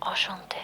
Enchanté.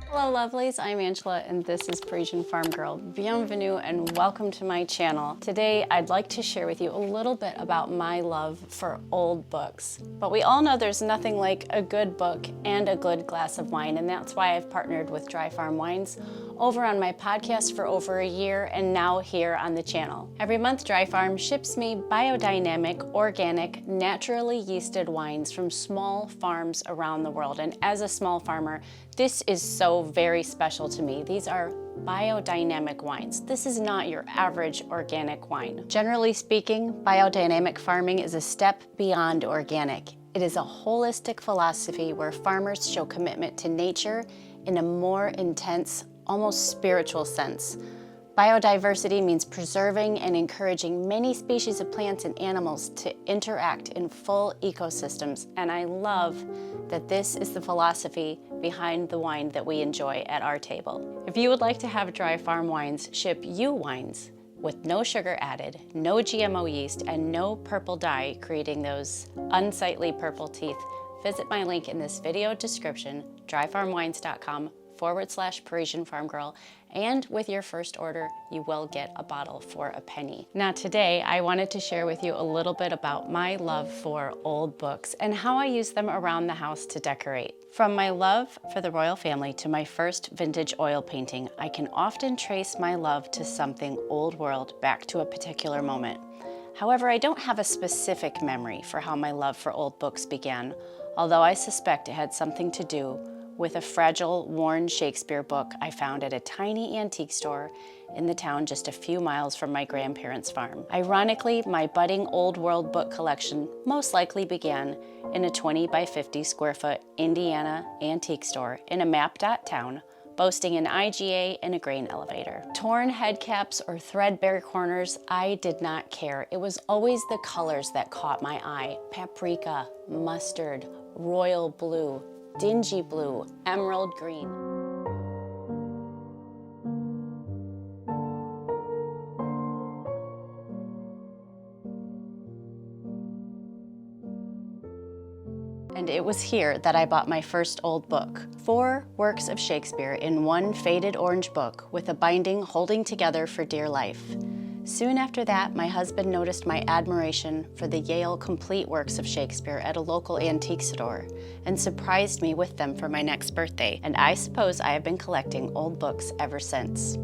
Hello lovelies, I'm Angela and this is Parisienne Farmgirl. Bienvenue and welcome to my channel. Today I'd like to share with you a little bit about my love for old books. But we all know there's nothing like a good book and a good glass of wine, and that's why I've partnered with Dry Farm Wines over on my podcast for over a year and now here on the channel. Every month Dry Farm ships me biodynamic, organic, naturally yeasted wines from small farms around the world, and as a small farmer, this is so very special to me. These are biodynamic wines. This is not your average organic wine. Generally speaking, biodynamic farming is a step beyond organic. It is a holistic philosophy where farmers show commitment to nature in a more intense, almost spiritual sense. Biodiversity means preserving and encouraging many species of plants and animals to interact in full ecosystems, and I love that this is the philosophy behind the wine that we enjoy at our table. If you would like to have Dry Farm Wines ship you wines with no sugar added, no GMO yeast, and no purple dye creating those unsightly purple teeth, visit my link in this video description, dryfarmwines.com/Parisienne Farmgirl, and with your first order, you will get a bottle for a penny. Now today, I wanted to share with you a little bit about my love for old books and how I use them around the house to decorate. From my love for the royal family to my first vintage oil painting, I can often trace my love to something old world back to a particular moment. However, I don't have a specific memory for how my love for old books began, although I suspect it had something to do with a fragile, worn Shakespeare book I found at a tiny antique store in the town just a few miles from my grandparents' farm. Ironically, my budding old world book collection most likely began in a 20 by 50 square foot Indiana antique store in a map-dot town, boasting an IGA and a grain elevator. Torn head caps or threadbare corners, I did not care. It was always the colors that caught my eye: paprika, mustard, royal blue, dingy blue, emerald green. And it was here that I bought my first old book. 4 works of Shakespeare in one faded orange book with a binding holding together for dear life. Soon after that, my husband noticed my admiration for the Yale complete works of Shakespeare at a local antique store and surprised me with them for my next birthday, and I suppose I have been collecting old books ever since.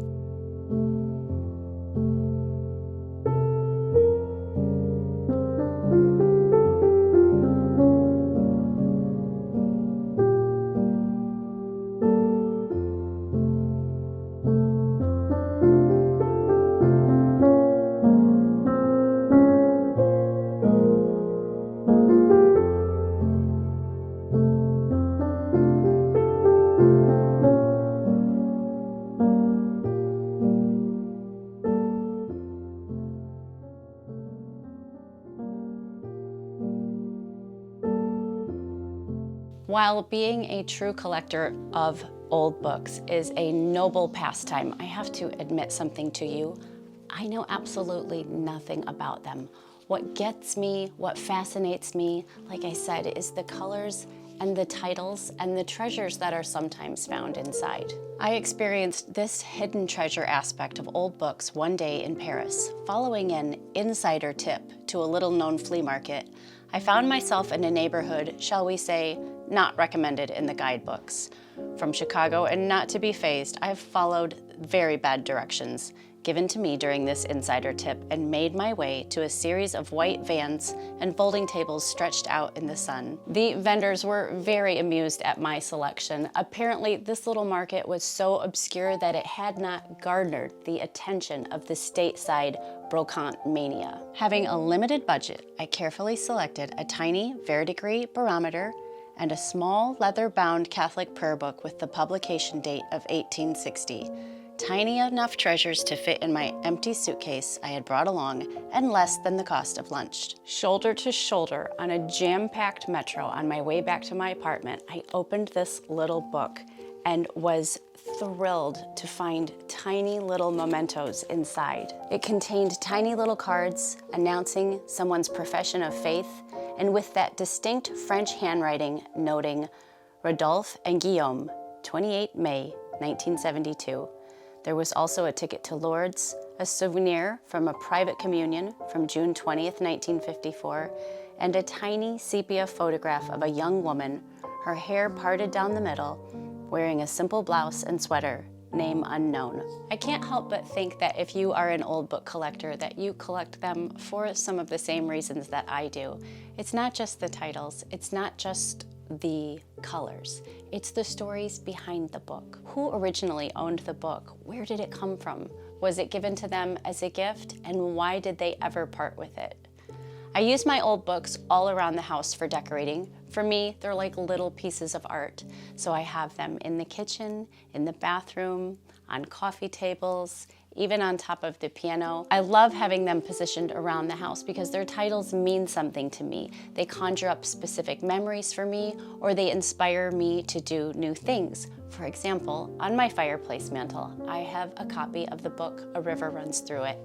While being a true collector of old books is a noble pastime, I have to admit something to you. I know absolutely nothing about them. What gets me, what fascinates me, like I said, is the colors and the titles and the treasures that are sometimes found inside. I experienced this hidden treasure aspect of old books one day in Paris. Following an insider tip to a little-known flea market, I found myself in a neighborhood, shall we say, not recommended in the guidebooks. From Chicago, and not to be fazed, I've followed very bad directions given to me during this insider tip and made my way to a series of white vans and folding tables stretched out in the sun. The vendors were very amused at my selection. Apparently, this little market was so obscure that it had not garnered the attention of the stateside brocante mania. Having a limited budget, I carefully selected a tiny verdigris barometer and a small leather-bound Catholic prayer book with the publication date of 1860. Tiny enough treasures to fit in my empty suitcase I had brought along, and less than the cost of lunch. Shoulder to shoulder on a jam-packed metro on my way back to my apartment, I opened this little book and was thrilled to find tiny little mementos inside. It contained tiny little cards announcing someone's profession of faith, and with that distinct French handwriting noting Rodolphe and Guillaume, 28 May 1972. There was also a ticket to Lourdes, a souvenir from a private communion from June 20th, 1954, and a tiny sepia photograph of a young woman, her hair parted down the middle, wearing a simple blouse and sweater, name unknown. I can't help but think that if you are an old book collector, that you collect them for some of the same reasons that I do. It's not just the titles, it's not just the colors. It's the stories behind the book. Who originally owned the book? Where did it come from? Was it given to them as a gift? And why did they ever part with it? I use my old books all around the house for decorating. For me, they're like little pieces of art. So I have them in the kitchen, in the bathroom, on coffee tables, even on top of the piano. I love having them positioned around the house because their titles mean something to me. They conjure up specific memories for me, or they inspire me to do new things. For example, on my fireplace mantle, I have a copy of the book A River Runs Through It,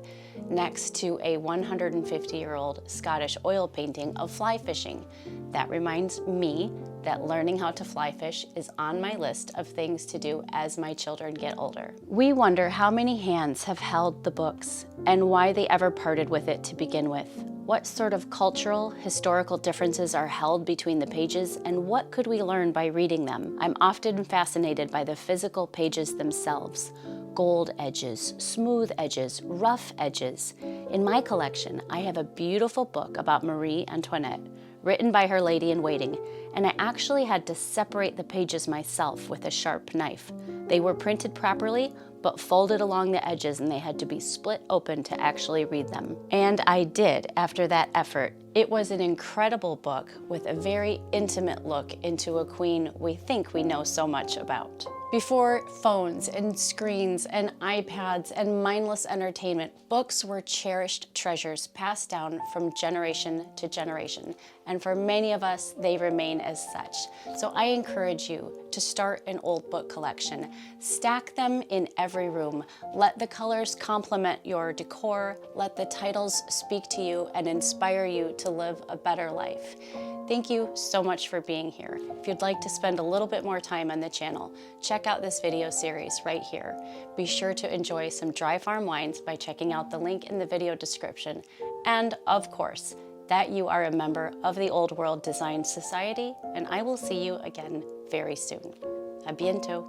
next to a 150-year-old Scottish oil painting of fly fishing. That reminds me that learning how to fly fish is on my list of things to do as my children get older. We wonder how many hands have held the books and why they ever parted with it to begin with. What sort of cultural, historical differences are held between the pages, and what could we learn by reading them? I'm often fascinated by the physical pages themselves. Gold edges, smooth edges, rough edges. In my collection, I have a beautiful book about Marie Antoinette, written by her lady-in-waiting, and I actually had to separate the pages myself with a sharp knife. They were printed properly, but folded along the edges, and they had to be split open to actually read them. And I did after that effort. It was an incredible book with a very intimate look into a queen we think we know so much about. Before phones and screens and iPads and mindless entertainment, books were cherished treasures passed down from generation to generation. And for many of us, they remain as such. So I encourage you to start an old book collection. Stack them in every room. Let the colors complement your decor. Let the titles speak to you and inspire you to live a better life. Thank you so much for being here. If you'd like to spend a little bit more time on the channel, check out this video series right here. Be sure to enjoy some dry farm wines by checking out the link in the video description. And of course, that you are a member of the Old World Design Society, and I will see you again very soon. A bientôt.